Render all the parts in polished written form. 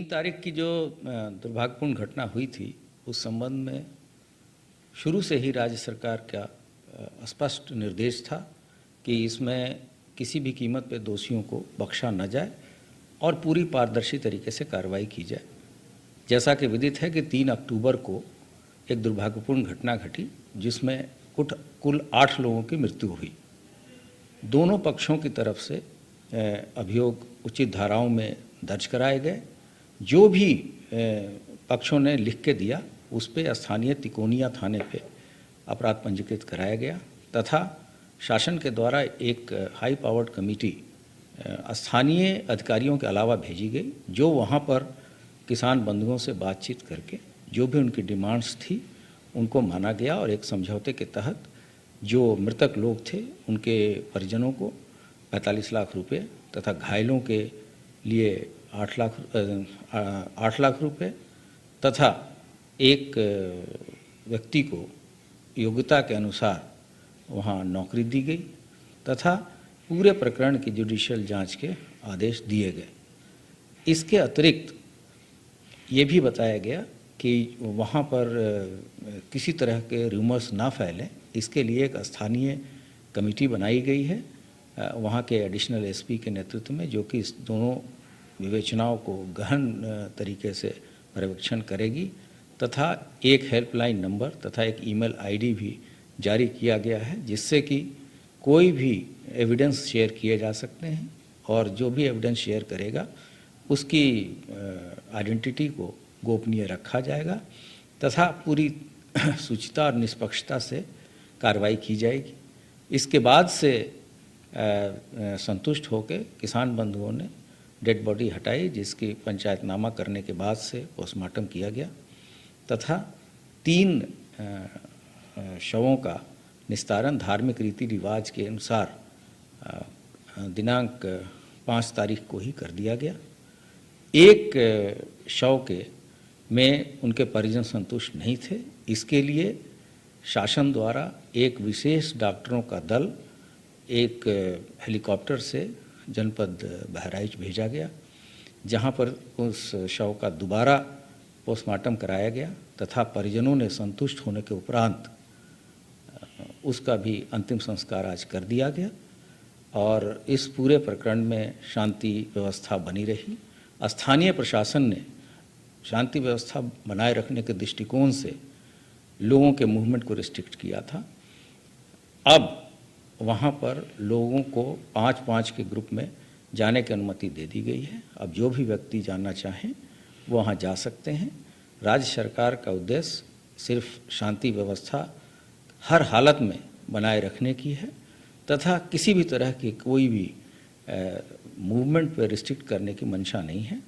3 तारीख की जो दुर्भाग्यपूर्ण घटना हुई थी, उस संबंध में शुरू से ही राज्य सरकार का स्पष्ट निर्देश था कि इसमें किसी भी कीमत पे दोषियों को बख्शा न जाए और पूरी पारदर्शी तरीके से कार्रवाई की जाए। जैसा कि विदित है कि 3 अक्टूबर को एक दुर्भाग्यपूर्ण घटना घटी जिसमें कुल 8 लोगों की मृत्यु हुई। दोनों पक्षों की तरफ से अभियोग उचित धाराओं में दर्ज कराए गए। जो भी पक्षों ने लिख के दिया उस पे स्थानीय तिकोनिया थाने पे अपराध पंजीकृत कराया गया तथा शासन के द्वारा एक हाई पावर्ड कमेटी स्थानीय अधिकारियों के अलावा भेजी गई, जो वहाँ पर किसान बंधुओं से बातचीत करके जो भी उनकी डिमांड्स थी उनको माना गया और एक समझौते के तहत जो मृतक लोग थे उनके परिजनों को 45 लाख रुपए तथा घायलों के लिए 8 लाख रुपए तथा एक व्यक्ति को योग्यता के अनुसार वहाँ नौकरी दी गई तथा पूरे प्रकरण की जुडिशियल जांच के आदेश दिए गए। इसके अतिरिक्त ये भी बताया गया कि वहाँ पर किसी तरह के रूमर्स ना फैलें, इसके लिए एक स्थानीय कमेटी बनाई गई है वहाँ के एडिशनल एसपी के नेतृत्व में, जो कि इस दोनों विवेचनाओं को गहन तरीके से पर्यवेक्षण करेगी तथा एक हेल्पलाइन नंबर तथा एक ईमेल आईडी भी जारी किया गया है, जिससे कि कोई भी एविडेंस शेयर किए जा सकते हैं और जो भी एविडेंस शेयर करेगा उसकी आइडेंटिटी को गोपनीय रखा जाएगा तथा पूरी शुचिता और निष्पक्षता से कार्रवाई की जाएगी। इसके बाद से संतुष्ट होकर किसान बंधुओं ने डेड बॉडी हटाई, जिसकी पंचायतनामा करने के बाद से पोस्टमार्टम किया गया तथा 3 शवों का निस्तारण धार्मिक रीति रिवाज के अनुसार दिनांक 5 तारीख को ही कर दिया गया। एक शव के में उनके परिजन संतुष्ट नहीं थे, इसके लिए शासन द्वारा एक विशेष डॉक्टरों का दल एक हेलीकॉप्टर से जनपद बहराइच भेजा गया, जहां पर उस शव का दोबारा पोस्टमार्टम कराया गया तथा परिजनों ने संतुष्ट होने के उपरांत उसका भी अंतिम संस्कार आज कर दिया गया और इस पूरे प्रकरण में शांति व्यवस्था बनी रही। स्थानीय प्रशासन ने शांति व्यवस्था बनाए रखने के दृष्टिकोण से लोगों के मूवमेंट को रिस्ट्रिक्ट किया था। अब वहाँ पर लोगों को 5-5 के ग्रुप में जाने की अनुमति दे दी गई है। अब जो भी व्यक्ति जाना चाहें वो वहाँ जा सकते हैं। राज्य सरकार का उद्देश्य सिर्फ शांति व्यवस्था हर हालत में बनाए रखने की है तथा किसी भी तरह की कोई भी मूवमेंट पर रिस्ट्रिक्ट करने की मंशा नहीं है।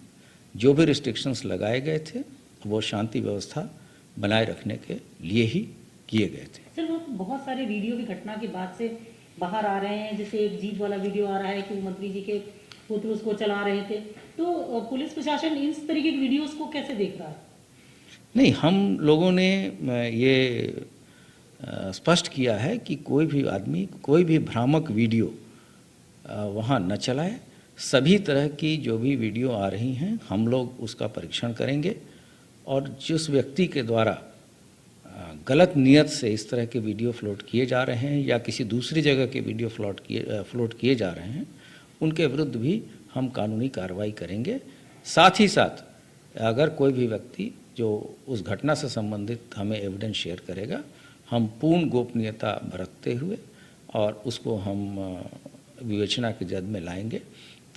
जो भी रिस्ट्रिक्शंस लगाए गए थे वो शांति व्यवस्था बनाए रखने के लिए ही किए गए थे। सर, वो बहुत सारे वीडियो भी घटना के बाद से बाहर आ रहे हैं, जैसे एक जीप वाला वीडियो आ रहा है कि मंत्री जी के पुत्र उसको चला रहे थे, तो पुलिस प्रशासन इस तरीके की वीडियोस को कैसे देख रहा है? नहीं, हम लोगों ने ये स्पष्ट किया है कि कोई भी आदमी कोई भी भ्रामक वीडियो वहाँ न चलाए। सभी तरह की जो भी वीडियो आ रही हैं हम लोग उसका परीक्षण करेंगे और जिस व्यक्ति के द्वारा गलत नियत से इस तरह के वीडियो फ्लोट किए जा रहे हैं या किसी दूसरी जगह के वीडियो फ्लोट किए जा रहे हैं, उनके विरुद्ध भी हम कानूनी कार्रवाई करेंगे। साथ ही साथ अगर कोई भी व्यक्ति जो उस घटना से संबंधित हमें एविडेंस शेयर करेगा, हम पूर्ण गोपनीयता बरतते हुए और उसको हम विवेचना के जद में लाएंगे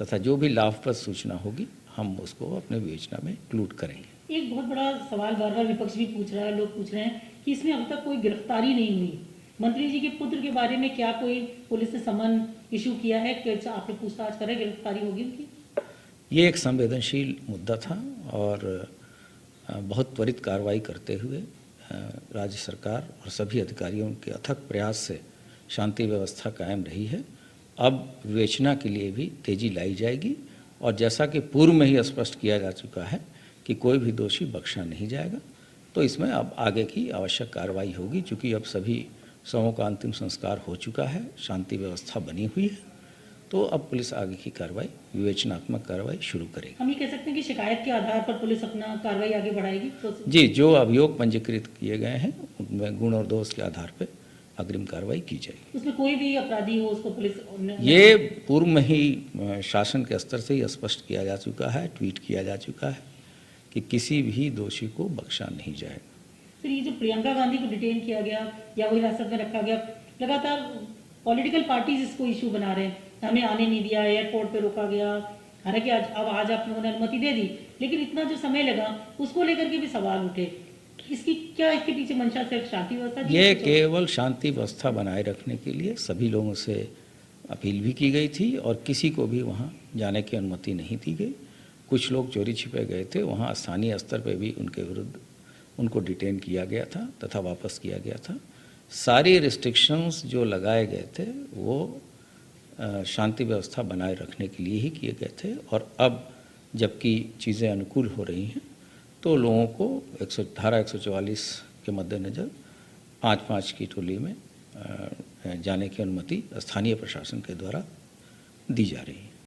तथा जो भी लाभप्रद सूचना होगी हम उसको अपने विवेचना में इंक्लूड करेंगे। एक बहुत बड़ा सवाल बार बार विपक्ष भी पूछ रहा है, लोग पूछ रहे हैं कि इसमें अब तक कोई गिरफ्तारी नहीं हुई। मंत्री जी के पुत्र के बारे में क्या कोई पुलिस ने समन इशू किया है? क्या आपने पूछताछ करें, गिरफ्तारी होगी उनकी? ये एक संवेदनशील मुद्दा था और बहुत त्वरित कार्रवाई करते हुए राज्य सरकार और सभी अधिकारियों के अथक प्रयास से शांति व्यवस्था कायम रही है। अब विवेचना के लिए भी तेजी लाई जाएगी और जैसा कि पूर्व में ही स्पष्ट किया जा चुका है कि कोई भी दोषी बख्शा नहीं जाएगा, तो इसमें अब आगे की आवश्यक कार्रवाई होगी। चूँकि अब सभी शवों का अंतिम संस्कार हो चुका है, शांति व्यवस्था बनी हुई है तो अब पुलिस आगे की कार्रवाई, विवेचनात्मक कार्रवाई शुरू करेगी। हम ये कह सकते हैं कि शिकायत के आधार पर पुलिस अपना कार्रवाई आगे बढ़ाएगी तो जी, जो अभियोग पंजीकृत किए गए हैं उनमें गुण और दोष के आधार पर अग्रिम कार्रवाई की जाएगी। उसमें कोई भी अपराधी हो उसको पुलिस ये पूर्व में ही शासन के स्तर से ही स्पष्ट किया जा चुका है, ट्वीट किया जा चुका है कि किसी भी दोषी को बख्शा नहीं जाएगा। फिर ये जो प्रियंका गांधी को डिटेन किया गया या वो हिरासत में रखा गया, लगातार पॉलिटिकल पार्टीज इसको इशू बना रहे हैं, हमें आने नहीं दिया, एयरपोर्ट पे रोका गया, हालांकि आज आप लोगों ने अनुमति दे दी, लेकिन इतना जो समय लगा उसको लेकर के भी सवाल उठे। इसकी क्या इसके पीछे मंशा सिर्फ शांति व्यवस्था थी? ये केवल शांति व्यवस्था बनाए रखने के लिए सभी लोगों से अपील भी की गई थी और किसी को भी वहाँ जाने की अनुमति नहीं दी गई। कुछ लोग चोरी छिपे गए थे, वहाँ स्थानीय स्तर पे भी उनके विरुद्ध उनको डिटेन किया गया था तथा वापस किया गया था। सारी रिस्ट्रिक्शंस जो लगाए गए थे वो शांति व्यवस्था बनाए रखने के लिए ही किए गए थे और अब जबकि चीज़ें अनुकूल हो रही हैं तो लोगों को धारा 144 के मद्देनज़र 5-5 की टोली में जाने की अनुमति स्थानीय प्रशासन के द्वारा दी जा रही है।